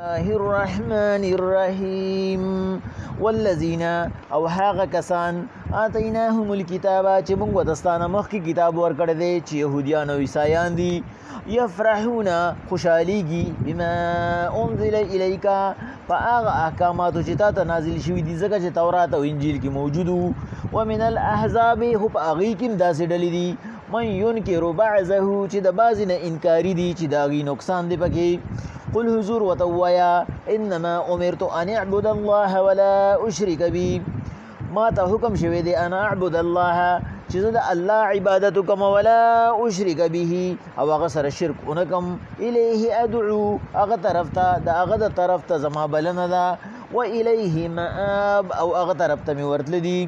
الله الرحمن الرحیم والذین او هاغه کسان آتیناهم الکتاب چې موږ ودستانه مخکې کتاب ورکړی دی چې یهودیان او عیسایان دي یفرحون خوشحالیږي بما انزل الیک په هغه احکاماتو چې تا ته نازل شوي دي ځکه چې تورات او انجیل کې موجود وو ومن الاحزاب خو په هغې کې هم داسې ډلې دي من ينکر بعضه چې د بعضې نه انکاري دي چې د هغې نقصان دی پکې قل حضور وتوایا انما امرت ان اعبد الله ولا اشرك به ما ته حکم شوی دی انا اعبد الله چې زه د الله عبادت وکم ولا اشرك به او هغه سره شرک ونکم الیه ادعو هغه طرف ته د هغه د طرف ته زما بلنه ده و الیه مآب او هغه طرف ته مې ورتله دي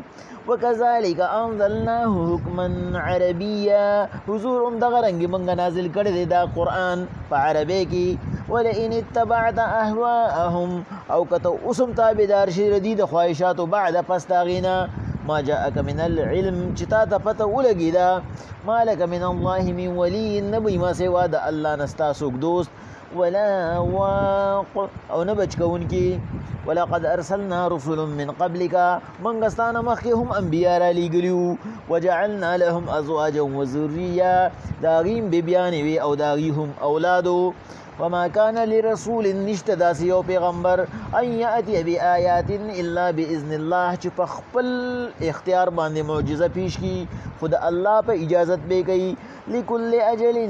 وكذلك انزلناه حكما عربيا حضور دغه رنګ موږ نازل کړی دی دا قرآن په عربی کې ولئن اتبعت اهواءهم او کته اوسم تابعدار شي ردی د خواهشاتو بعد پس داغینا ما جاءك من العلم چې تا ته پته ولګی دا ما لك من الله من ولي نبي ما سوا د الله نستا څوک دوست ولا واق او نبچ کونکی ولقد ارسلنا رسل من قبلك من غستان مخهم انبياء را لګلیو وجعلنا لهم ازواجا وذريه داغیم بیبیان وی او داغیهم اولادو وما كان لرسول نشت داسې یو پیغمبر ان یاتی بآیات الا باذن الله چې په خپل اختیار باندې معجزه پیش کی خود الله په اجازت به کوي لكل اجل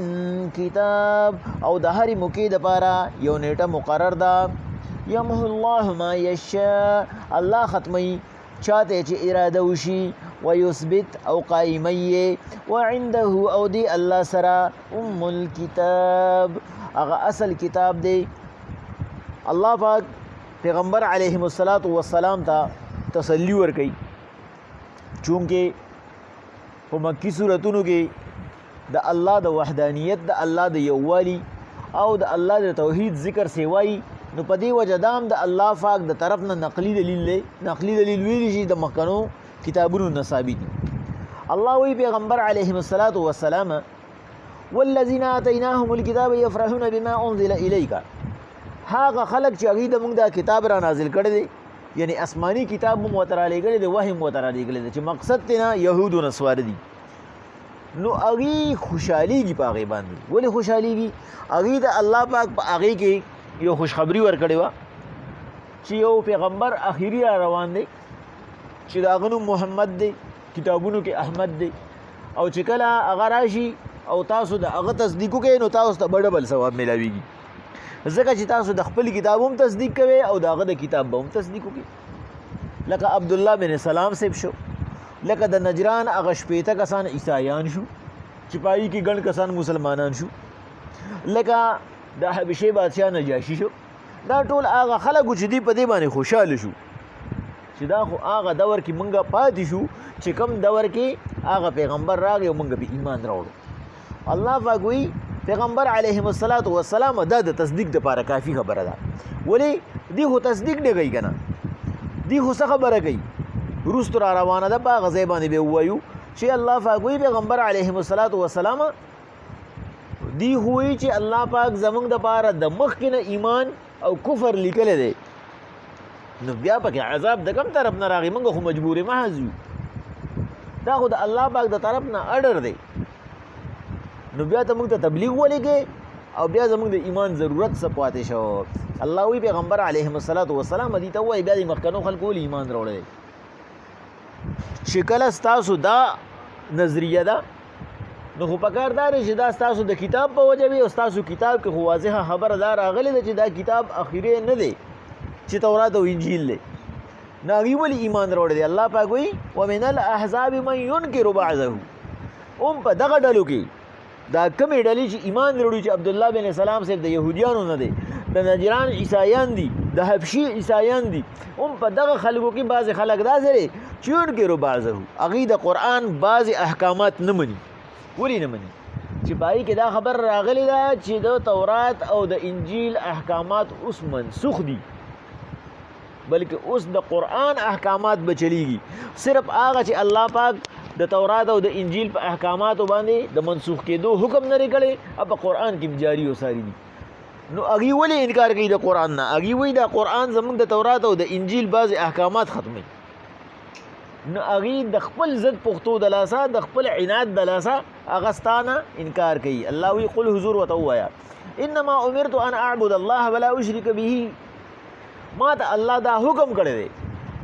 کتاب او د هر موقع لپاره یو نیټه مقرر ده یمحو الله ما یشاء الله ختمی چاته چې اراده وشي ويثبت او قائمي وعنده او دی الله سرا الكتاب هغه اصل کتاب دی الله پاک پیغمبر علیه الصلاۃ والسلام ته تسلی ورکړي چونکه په مکی سوراتونو کې د الله د وحدانیت د الله د یووالي او د الله د توحید ذکر سیوای نو په دې وجه دام د الله پاک د طرف نه نقلی دلیل ویل شي د مخکنو کتابونو نه ثابت الله وی پیغمبر علیه الصلاۃ والسلام والذین آتیناهم الکتاب یفرحون بما انزل الیک هغه خلق چې هغه د موږ د کتاب را نازل کړی دی یعنی آسمانی کتاب موږ وتر علی دی وحی موږ وتر علی دی چې مقصد تینا یهود او نصارا دي نو هغه خوشحالیږي په هغه باندې ولی خوشحالیږي هغه د الله پاک په هغه کې یو خوشخبری ورکړی و چې یو پیغمبر اخیری را روان دی چې داغنو محمد دی کتابونو کې احمد دی او چې کله هغه راشي او تاسو د هغه تصدیق کوئ نو تاسو ته ډبل ثواب ملاويږي ځکه چې تاسو د خپل کتاب هم تصدیق کوئ او دغه د کتاب هم تصدیق کوئ لکه عبد الله بن سلام سیب شو لکه د نجران هغه شپېته کسان عیسایان شو چې پای کې ګڼ کسان مسلمانان شو لکه د حبشې بادشاہ نجاشي شو دا ټول هغه خلک چې دی په دې باندې خوشاله شو چې دا خو هغه دور کې مونږه پاتې شو چې کم دور کې هغه پیغمبر راغی او مونږ به ایمان راوړو الله پاک وی پیغمبر علیه الصلاۃ والسلام دا د تصدیق لپاره کافی خبره ده ولی دی خو تصدیق نه کوي کنه دی خو څه خبره کوي روس تر روانه ده په غزې باندې به وایو چې الله پاک وی پیغمبر علیه الصلاۃ والسلام دی هوی چې الله پاک زمونږ د لپاره د مخکنه ایمان او کفر لیکل دی نو بیا پکې عذاب د کوم طرف نه راغی موږ خو مجبور محض یو دا خو د الله پاک د طرف نه اډر دی نو بیا ته موږ ته تبلیغ ولګې او بیا زموږ د ایمان ضرورت څه پاتې شو الله وی پیغمبر علیه الصلاۃ والسلام دې ته وایي بیا د مخکنو خلکو ایمان راوړی چې کله ستاسو دا نظریه ده نو خو پکار دا دی چې دا ستاسو د کتاب په وجه وي او ستاسو کتاب کې خو واضحه خبره دا راغلې ده چې دا کتاب اخیری نه دی چې تورات او انجیل دی نو هغوی ولې ایمان راوړی دی الله پاک وایي ومن الاحزاب من ينکر بعضه هم په دغه ډلو کې دا کمې ډلې چې ایمان وروړي چې عبدالله بن سلام صاحب د یهودیانو نه دی د نجران عیسایان دي د حبشي عیسایان دي هم په دغه خلکو کې بعضې خلک داسې دی چې ينکرو بعضه هغوی د قرآن بعضې احکامات نه مني ولې نه مني چې پای کې دا خبر راغلی ده چې د تورات او د انجیل احکامات اوس منسوخ دي بلکې اوس د قرآن احکامات به چلیږي صرف هغه چې الله پاک د تورات او د انجیل په احکاماتو باندې د منسوخ کېدو حکم نه لري کړی او په قرآن کې جاری او ساری دي نو هغوی ولې انکار کوي د قرآن نه؟ هغوی وایي دا قرآن زموږ د تورات او د انجیل بعضې احکامات ختموي. نو هغوی د خپل ضد پښتو د لاسه د خپل عناد د لاسه هغه ستا نه انکار کوي. الله وایي قل حضور ورته ووایه انما امرت ان اعبد الله ولا اشرک به. ما ته الله دا حکم کړی دی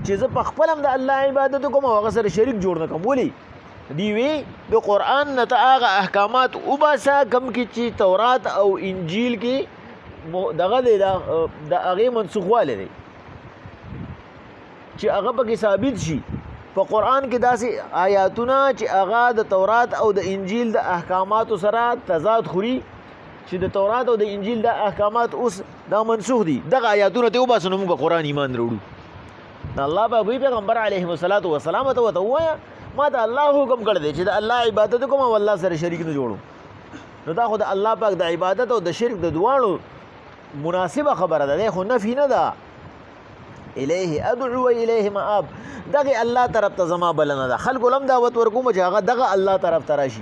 چې زه په خپل هم د الله عبادت وکړم او هغه سره شریک جوړ نه کړم. ولې؟ دی وی د قرآن نه ته هغه احکامات وباسه کوم کې چې تورات او انجیل کې دغه دی د هغې منسوخوالی دی چې هغه پکې ثابت شي. په قرآن کې داسې آیاتونه چې هغه د تورات او د انجیل د احکاماتو سره تضاد خوري چې د تورات او د انجیل د احکامات اوس دا منسوخ دي، دغه آیاتونه ته وباسو نو موږ په قرآن ایمان راوړو. نو الله به وایي پیغمبر علیهم الصلاة والسلام ته ورته ووایه ما ته الله حکم کړی دی چې د الله عبادت وکړم او الله سره شریک نه جوړم. نو دا خو د الله پاک د عبادت او د شرک د دواړو مناسبه خبره ده، خو نفي نه ده. الیه ادعو و الیه مآب، دغه الله طرف ته زما بلنه ده. خلکو لم دعوت ورکوم چې هغه دغه الله طرف ته راشي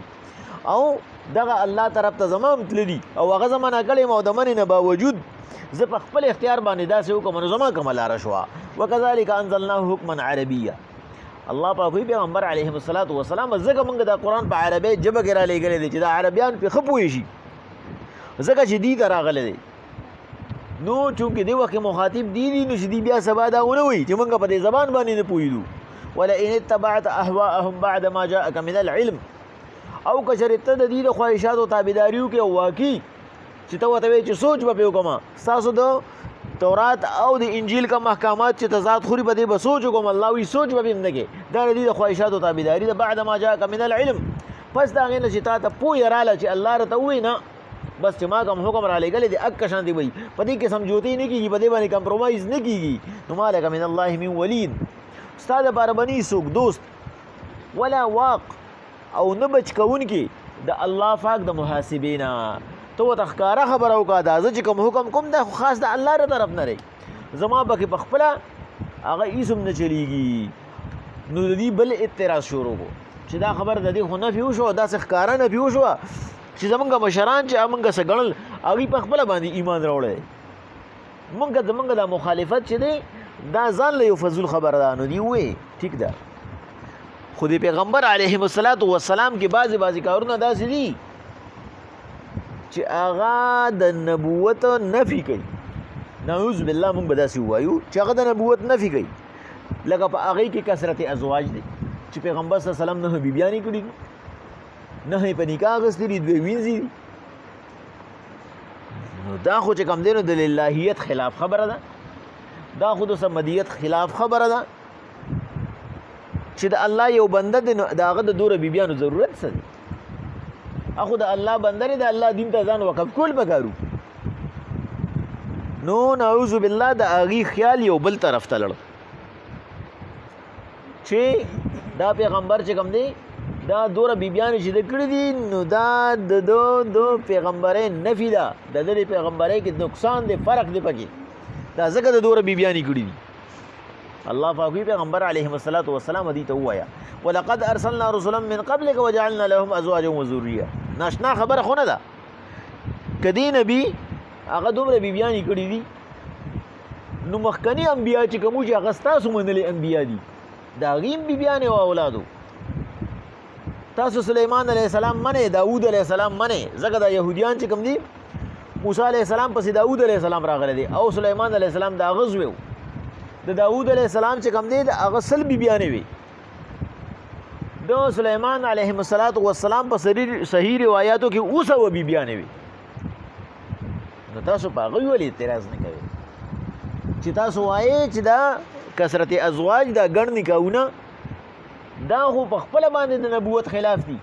او دغه الله طرف ته زما هم تللي او هغه زما نه کړی او د منې نه باوجود زه په خپل اختیار باندې داسې وکړم نو زما کومه لاره شوه. وکذلک انزلناه حکما عربیه. الله پاک وایي پیغمبر علیهم الصلاة والسلام ځکه موږ دا قرآن په عربی ژبه کې رالیږلی دی چې دا عربیان پرې ښه پوه شي، ځکه چې دې ته راغلی دی. نو چونکې دې وخت کې مخاطب دي نو چې دې بیا سبا دا ونه وایي چې موږ په دې زبان باندې نه پوهېدو. ولئن اتبعت اهواءهم بعد ما جاءك من العلم، او که چېرې ته د دې د خواهشاتو تابعداري وکړې او واقعي چې ته ورته وایې چې سوچ به پرې وکړم ستاسو د تورات او د انجیل کوم احکامات چې تضاد خوري په دې به سوچ وکړم. الله وایي سوچ به پرې نه کوې، دا د دې د خواهشاتو تابعداري ده. بعد ما جاءك من العلم، پس د هغې نه چې تا ته پوهه راله چې الله راته ووایي نه بس چې ما کوم حکم را لېږلی دی اک شانتې وایي، په دې کې سمجوتې نه کېږي، په دې باندې کمپرومایز نه کېږي. نو ما لک من الله من ولید، ستا دپاره به نه څوک دوست ولا واق او نه بچ کوونکي د الله پاک د محاسبې نه. ته ورته ښکاره خبره وکړه دا زه چې کوم حکم کوم دا خو خاص د الله له طرف نه دی، زما پکې په خپله هغه هېڅ هم نه چلېږي. نو د دې بل اعتراض شروع کړو چې دا خبره د دې خو نفي وشوه، داسې ښکاره نفي وشوه چې زمونږ مشران چې موږ څه ګڼل هغوی په خپله باندې ایمان راوړی. زمونږ دا مخالفت چې دی دا ځان له یو فضول خبره ده. نو دې ووایي ټیک ده، خو د پیغمبر علیهم الصلاة والسلام کې بعضې کارونه داسې دي چې هغه د نبوت نفي کوي. نعوذ بالله موږ به داسې ووایو چې هغه د نبوت نفي کوي. لکه په هغې کې کثرت ازواج دی چې پیغمبر صلی الله علیه وسلم 9 بیبیانې کړي دي، 9 په نکاح اخیستې دي، 2 وینځي دي. نو دا خو چې کوم دی نو د للهیت خلاف خبره ده، دا خو د صمدیت خلاف خبره ده چې د الله یو بنده دی نو د هغه د دوره بیبیانو ضرورت څه دی؟ اخو د الله بنده دی، د الله دین ته ځان وقف کول پکارو. نو نعوذ بالله د هغې خیال یو بل طرف ته لړ چې دا پیغمبر چې کوم دی دا دوره بیبیانې چې د کړي دي نو دا د پیغمبرۍ نفي ده، د د پیغمبرۍ کې نقصان دی، فرق دی پکې، دا ځکه د دوره بیبیانې کړي دي. الله پاک پیغمبر علیهم الصلاة والسلام دې ته ووایه ولقد ارسلنا رسلا من قبلك وجعلنا لهم ازواجا وذريه. ناشنا خبره خو نه ده که دې نبي هغه دومره بیبیانې کړي دي نو مخکني انبیا چې کوم چې هغه ستاسو منلي انبیا دي د هغې هم بیبیانې او اولادو. تاسو سلیمان علیه السلام منئ، داود علیه السلام منئ، ځکه دا یهودیان چې کوم دي موسی علیه السلام پسې داود علیه السلام راغلی دی او سلیمان علیه السلام د هغه زوی و. د داود علیه السلام چې کوم دی د هغه 100 بیبیانې وي، د سلیمان علیه السلام په صحیح روایاتو کې 200 بیبیانې وي. نو تاسو په هغوی ولې اعتراض نه کوئ چې تاسو وایئ چې دا کثرت ازواج دا ګڼ نکاحونه دا خو په خپله باندې د نبوت خلاف دي.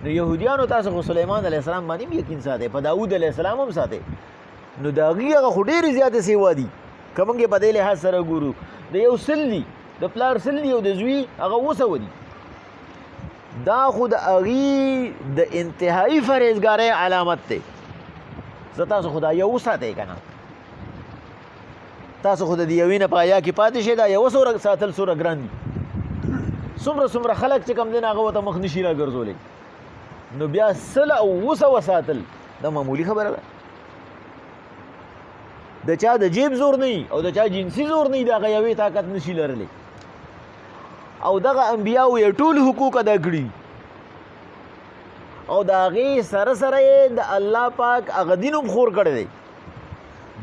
نو یهودیانو تاسو خو سلیمان علیه السلام باندې هم یقین ساتئ، په داود علیه السلام هم ساتئ، نو د هغې هغه خو ډېرې زیاتې سیوا دي. که موږ په دې لحاظ سره ګورو د یو 100 دي، د پلار 100 دي او د زوی هغه 200 دي. دا خو د هغې د انتهایي فرهیزګارۍ علامت دی. زه تاسو خو دا یو وساتئ که نه، تاسو خو د دې یوې نه په حیا کې پاتې شئ. دا یوه سوره ساتل څومره ګران دي، څومره خلک چې کوم دی نه هغه ورته مخ نشي راګرځولی، نو بیا 100 او 200 ساتل دا معمولي خبره ده. د چا د جیب زور نه او د چا جنسي زور نه د هغه یوې طاقت نشي لرلی او دغه انبیاو یې ټول حقوق ادا کړي او د هغې سره سره یې د الله پاک هغه دین هم خور کړی دی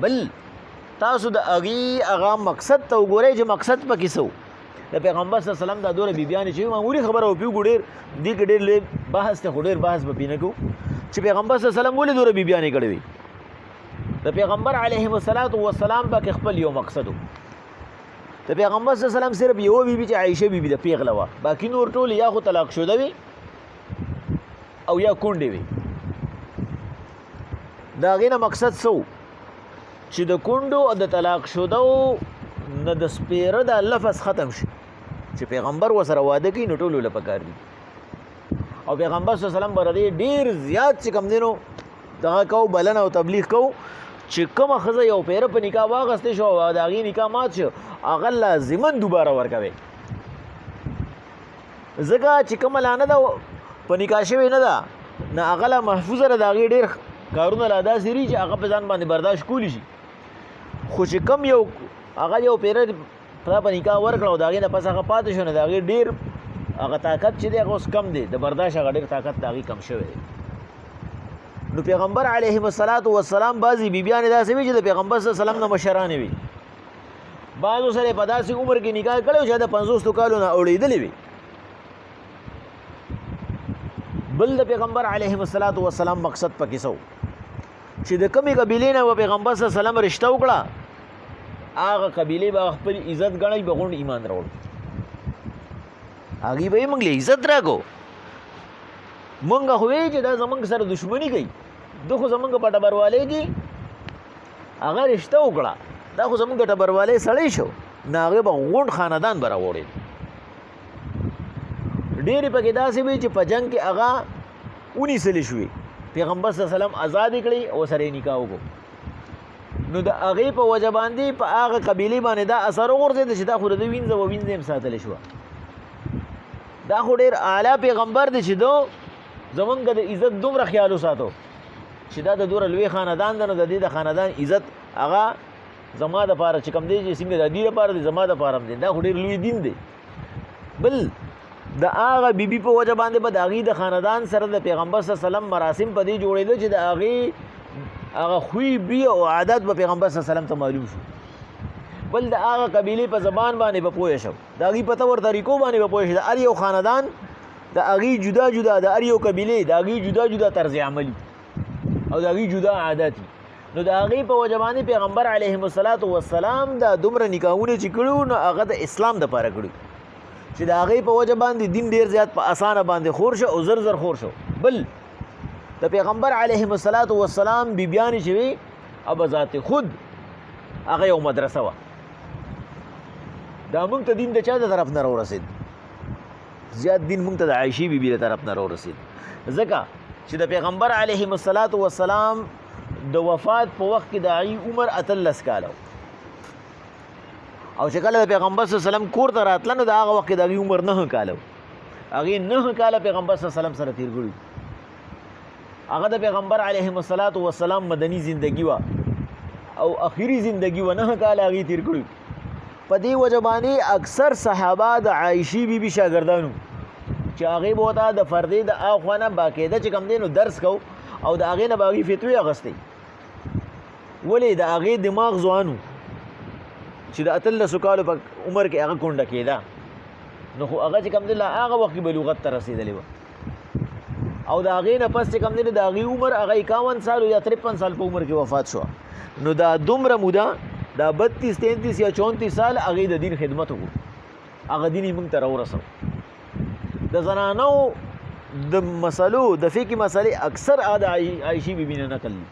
بل تاسو د هغې هغه مقصد ته وګورئ چې مقصد پکې څه و د پیغمبر صلی الله علیه وسلم دا دوره بیبیانې چې معمولي خبره وپیوږو ډېر دې کې ډېر لوی بحث دی خو ډېر بحث به پې نه کوو چې پیغمبر صلی الله علیه وسلم ولې دوره بیبیانې کړې وي د پیغمبر علیهم الصلاة والسلام پکې خپل یو مقصد و د پیغمبر صلی الله علیه وسلم صرف یوه بیبي چې عایشه بیبي د پیغله وه باقي نور ټول یا خو طلاق شده وي او یا کونډې وي د هغې نه مقصد څه و چې د کونډو او د طلاق شدو نه د سپېره د لفظ ختم شي چې پیغمبر ورسره واده کوي نو ټولو له پکار دي او پیغمبر صلی الله علیه وسلم به د دې ډېر زیات چې کوم دی نو دغه کو بلنه او تبلیغ کو چې کومه ښځه یو پیره په نکاح واخیستی شو او د هغې نکاح مات شو هغه لازما دوباره ورکوئ ځکه چې کومه لا نه ده په نکاح شوې نه ده نه هغه لا محفوظه ده د هغې ډېر کارونه لا داسې دي چې هغه په ځان باندې برداشت کولی شي خو چې کم یو هغه یو پیره په نکاح ورکړه او د هغې نه پس هغه پاتې شو نو د هغې ډېر هغه طاقت چې دی هغه اوس کم دی د برداشت هغه ډېر طاقت د هغې کم شوی دی نو پیغمبر علیهم الصلاة والسلام بعضې بیبیانې داسې وي چې د پیغمبر صلی الله علیه وسلم نه مشرانې وي بعضو سره یې په داسې عمر کې نکاح کړی چې د 50 کالو نه اوړېدلې وي بل د پیغمبر علیهم الصلاة والسلام مقصد پکې څه چې د کمې قبیلې نه به پیغمبر صلی الله علیه وسلم رشته وکړه هغه قبیلې به خپل عزت ګڼئ به غونډ ایمان راوړو هغې به یې موږ له عزت راکړو مونږ خو وایي چې دا زمونږ سره دشمني کوي ده خو زمونږ په ټبروالی کې هغه رشته وکړه دا خو زمونږ ټبروالی سړی شو نه هغې به غونډ خاندان به راوړی ډېرې پکې داسې وي چې په جنګ کې هغه ونیسلې شوې پیغمبر صلی الله علیه وسلم ازادې کړې او سره یې نکاح وکړو نو د هغې په وجه باندې په هغه قبیلې باندې دا اثر وغورځېده چې دا خو د ده وینځه و وینځه یې ساتلې شوه دا خو ډېر اعلی پیغمبر دی چې دو زمونږ د عزت دومره خیال وساتو چې دا د دومره لوی خاندان ده نو د دې د خاندان عزت هغه زما دپاره چې کوم دی چې څنګه د دې لپاره دی زما دپاره هم دی دا خو ډېر لوی دین دی بل د هغه بیبي په وجه باندې به د هغې د خاندان سره د پیغمبر صلی الله علیه وسلم مراسم په دې جوړېده چې د هغې هغه خوی بی او عادت به پیغمبر صلی الله علیه وسلم ته معلوم شو بل د هغه قبیلې په زبان باندې به پوه شو د هغې په طور طریقو باندې به پوه شو د هر یو خاندان د هغې جدا جدا د هر یو قبیلې د هغې جدا جدا طرز عملي او د هغې جدا عادتي نو د هغې په وجه باندې پیغمبر علیهم الصلاة والسلام دا دومره نکاحونه چې کړي نو هغه د اسلام دپاره کړي چې د هغې په وجه باندې دین ډېر زیات په اسانه باندې خور شو او زر زر خور شو بل د پیغمبر علیهم الصلاة والسلام بیبیانې چې وي او به ذات خود هغه یو مدرسه وه دا موږ ته دین د چا د طرف نه راورسېد زیات دین موږ ته د عایشې بیبي د طرف نه راورسېد ځکه چې د پیغمبر علیهم الصلاة والسلام د وفات په وخت کې د هغې عمر 18 کاله او چې کله د پیغمبر صلی الله علیه وسلم کور ته راتله نو د هغه وخت کې د هغې عمر 9 کاله هغې 9 کاله پیغمبر صلی الله علیه وسلم سره تېر کړي هغه د پیغمبر علیهم الصلاة والسلام مدني زندگی وه او اخري زندگی وه 9 کاله هغې تېر کړي په دې وجه باندې اکثر صحابه د عایشې بیبي شاګردانو چې هغې به ورته د فردې د اخوا نه باقاعده چې کوم دی نو درس کو او د هغې نه به هغې فتوې اخیستې ولې د هغې دماغ ځوان چې د 18 کالو په عمر کې هغه کونډه کېده نو خو هغه چې کوم دی هغه وخت کې بلوغت ته رسېدلې وه او د هغې نه پس چې کوم دی د هغې عمر هغه 51 سال یا 53 سال په عمر کې وفات شوه نو دا دومره موده دا 32 33 یا 34 سال هغې د دین خدمت وکړو هغه دین یې موږ ته راورسو د زنانو د مسلو د فقهي مسلې اکثر د عایشې بیبي نه نقل دي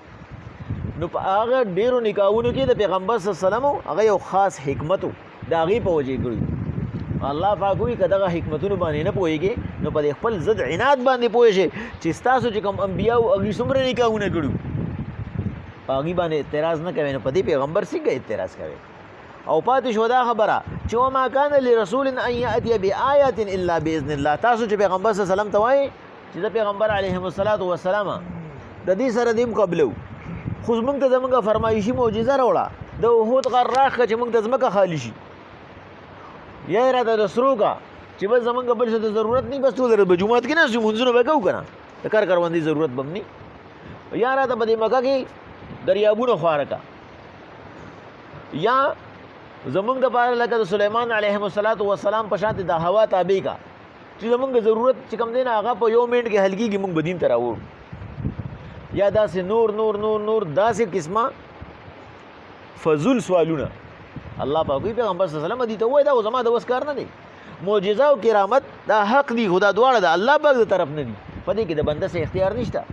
نو په هغه ډېرو نکاحونو کې د پیغمبر صلی الله علیه وسلم هغه یو خاص حکمت و د هغې په وجه یې کړي الله پاک وایي که دغه حکمتونو باندې نه پوهېږې نو په دې خپل ضد عناد باندې پوه شئ چې ستاسو چې کوم انبیا او هغې څومره نکاحونه کړي په هغې باندې اعتراض نه کوئ نو په دې پیغمبر څنګه اعتراض کوئ او پاتې شو دا خبره چې وما کان لرسول ان یأتي بآیات الا باذن الله تاسو چې پیغمبر صلی الله علیه وسلم ته وایي چې د پیغمبر علیهم الصلاة والسلام د دې سره دیم قبلو خو موږ ته زمونږ فرمایشي معجزه راوړه د احد غر راښکه چې موږ ته ځمکه خالي شي یا یې راته د سرو کا چې بس زمونږ بل څه ته ضرورت نه بس ټول به جومات کې ناست یو مونځونه به کوو که نه د کار کروندې ضرورت به هم نه یا راته په دې مکه کې دریابونه خواره کا یا زمونږ دپاره لکه د سلیمان علیهم السلام په شانتې د هوا تابع کا چې زمونږ ضرورت چې کوم دی نه هغه په یو منټ کې حل کېږي موږ به دین ته راوړو یا داسې نور داسې قسمه فضول سوالونه الله پاک وایي پیغمبر صلی الله علیه وسلم دې ته ووایي دا خو زما د وس کار نه دی معجزه او کرامت دا حق دی خو دا دواړه د الله پاک د طرف نه دي په دې کې د بنده څه اختیار نشته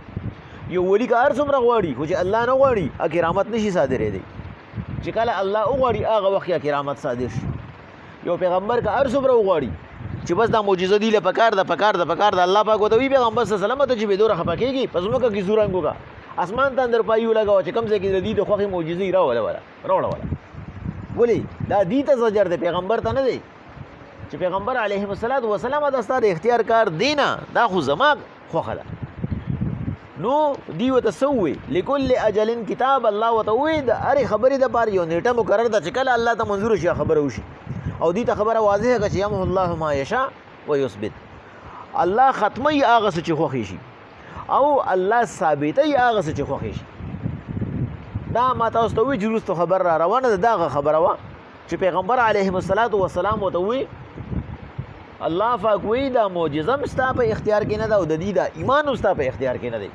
یو ولی که هر څومره غواړي خو چې الله نه غواړي کرامت نشي صادرېدی چې کله الله وغواړي هغه وخت یا کرامت صادر شي یو پیغمبر که هر څومره وغواړي چې بس دا معجزه دی له پکار د الله پاک ورته وایي پیغمبر صلی الله علیه وسلم ته چې بې دوره خفه کېږي په ځمکه کې زورنګ وکړه اسمان ته اندر پایي ولګوه چې کوم ځای کې د دې د خوښې معجزې راوړه ولې دا دې ته زجر دی پیغمبر ته نه دی چې پیغمبر علیه السلام دا ستا د اختیار کار دی نه دا خو زما خوښه ده نو دی ورته څه ووایي لکل اجل کتاب الله ورته ووایي د هرې خبرې دپاره یو نیټه مقرر ده چې کله الله ته منظوره شي خبره وشي او دې ته خبره واضحه کړه چې یمحو الله ما یشاء ویثبت الله ختموي هغه څه چې خوښې شي او الله ثابتوي هغه څه چې خوښې شي دا ما تاسو ته ووایي چې وروسته خبر را روانه ده دغه خبره وه چې پیغمبر علیهم السلام ورته ووایي الله پاک وایي دا معجزه هم ستا په اختیار کې نه ده او د دې دا ایمان هم ستا په اختیار کې نه دی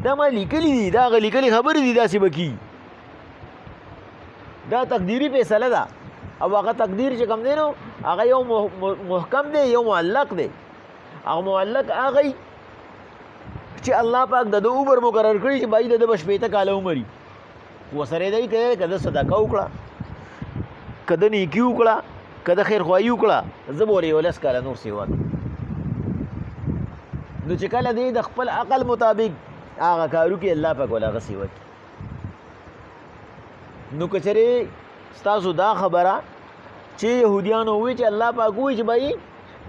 دا ما لیکلي دي دا هغه لیکلي خبرې دي داسې به کېږي دا تقدیري فیصله ده او هغه تقدیر چې کوم دی نو هغه یو محکم دی یو معلق دی هغه معلق هغه چې الله پاک د عمر مقرر کړي چې بای د به شپېته کاله عمري ورسره دی کوي که د صدقه وکړه که د نیکي وکړه که د خیرخواهي وکړه زه به ورې 11 کاله نور سیوا نو چې کله دی د خپل عقل مطابق هغه کارو کې الله پاک ول هغه سیوا نو که چېرې ستاسو دا خبره چې یهودیانو ووایي چې الله پاک ووایي چې بای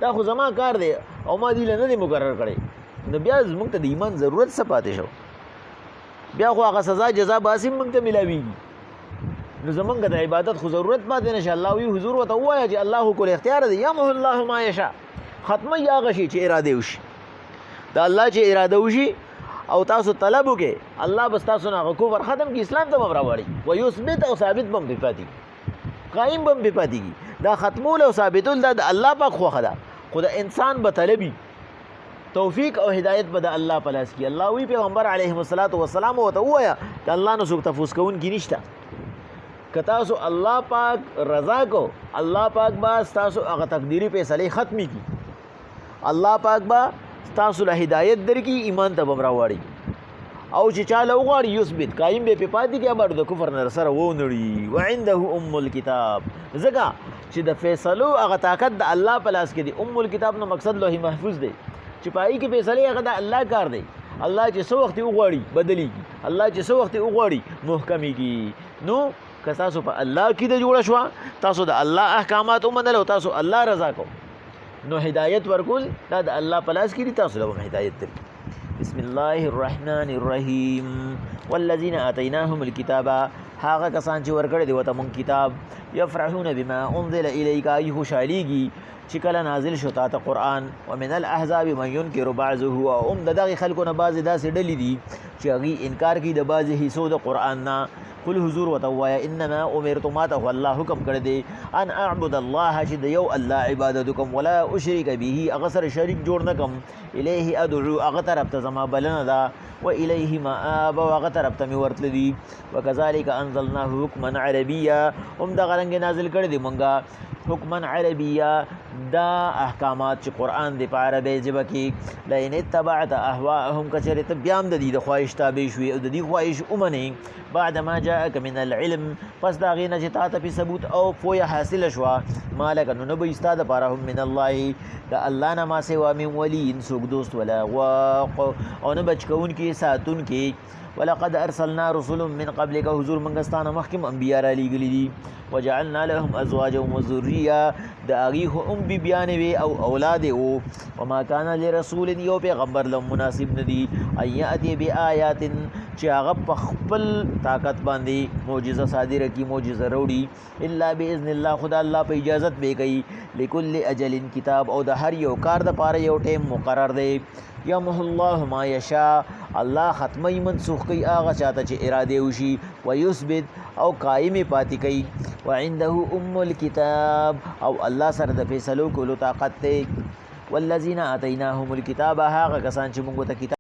دا خو زما کار دی او ما دې له نه دی مقرر کړی نو بیا موږ ته د ایمان ضرورت څه پاتې شو بیا خو هغه سزا جزا باسي موږ ته ملاویږي نو زمونږ د عبادت خو ضرورت پاتې نه شي الله وی حضور ورته ووایه چې الله کل اختیار دی یمحو الله ما یشاء ختموي هغه شي چې اراده وشي د الله چې اراده وشي او تاسو طلب وکړئ الله بس تاسو نه هغه کفر ختم کړي اسلام ته به هم راوړي ویثبت او ثابت به هم پرې پاتې قایم به هم پرې پاتې دا ختمول او ثابتول دا د الله پاک خوښه ده خو د انسان به طلبي توفیق او هدایت به د الله په لاس کې الله وی پیغمبر علیه السلام ورته ووایه د الله نه څوک تفوس کوونکي نشته که تاسو الله پاک رضا کو الله پاک با تاسو هغه تقدیری فیصلې ختمي کی الله پاک با تاسو له هدایت درکې ایمان ته به راوړي او چې چاله وغواړي یثبت قایم به پاتې کې به د کفر نه سره ونړي وعنده الکتاب ځکه چې د فیصلو هغه طاقت د الله په لاس کې دی الکتاب نو مقصد لوح محفوظ دی چې پای کې فیصلې هغه د الله کار دی الله چې څو وخت وغواړي بدلیږي الله چې څو وخت وغواړي محکمېږي نو که تاسو په الله کې د جوړه شوه تاسو د الله احکامات ومنل او تاسو الله رضا کو نو هدایت ورکول دا د الله په لاس کې دي تاسو له هدایت درکړي بسم الله الرحمن الرحیم والذین آتیناهم الکتاب هغه کسان چې ورکړی دی ورته مونږ کتاب یفرحون بما انزل الیک ای خوشحالیږي چې کله نازل شو تا ته قرآن ومن الاحزاب من ينکر بعضه او د دغې خلکو نه بعضې داسې ډلې دي چې هغوی انکار کوي د بعضې حصو د قرآن نه قل حضور ورته ووایه انما امرت ما ته خو الله حکم کړی دی ان اعبد الله چې د یو الله عبادت وکړم ولا اشرک به هغه سره شریک جوړ نه کړم الیه ادعو هغه طرف ته زما بلنه ده و الیه مآب او هغه طرف ته مې ورتللی دي وکذلک انزلناه حکما عربیا هم دغه رنګې نازل کړی دی مونږه حکما عربیا دا احکامات چې قرآن دی په عربی ژبه کې لئن اتبعت اهواءهم که چېرې ته بیا هم د دې د خواهش تابع شوې او د دې خواهش ومنې بعد ما جاءک من العلم پس د هغې نه چې تا ته پې ثبوت او پویه حاصله شوه ما لکه نو نه به ستا دپاره هم من الله د الله نه ما سوا من ولي څوک دوست ولا واق او نه بچ کوونکي ساتونکي ولقد ارسلنا رسل من قبلك حضور منګستانه مخکم انبیا را لیږلي دي وجعلنا لهم ازواجا وذريه ذریه د هغې خو هم بیبیانې وې او اولاد یې و وما کان لرسول یو پیغمبر له مناسب نه دي ان یأتي بآیات چې هغه په خپل طاقت باندې معجزه صادره کړي معجزه راوړي الا باذن الله خدا الله په اجازت به کوي لكل اجل کتاب او د هر یو کار د پاره یو ټیم مقرر دی یمح الله ما یشاء الله ختمي منسوخ کوي هغه چاته چې اراده وشي ويثبت او قائم پاتې کوي وعنده الكتاب او الله سره د فیصلو کولو طاقت دی والذین آتیناهم الکتاب هغه کسان چې موږ ته کتاب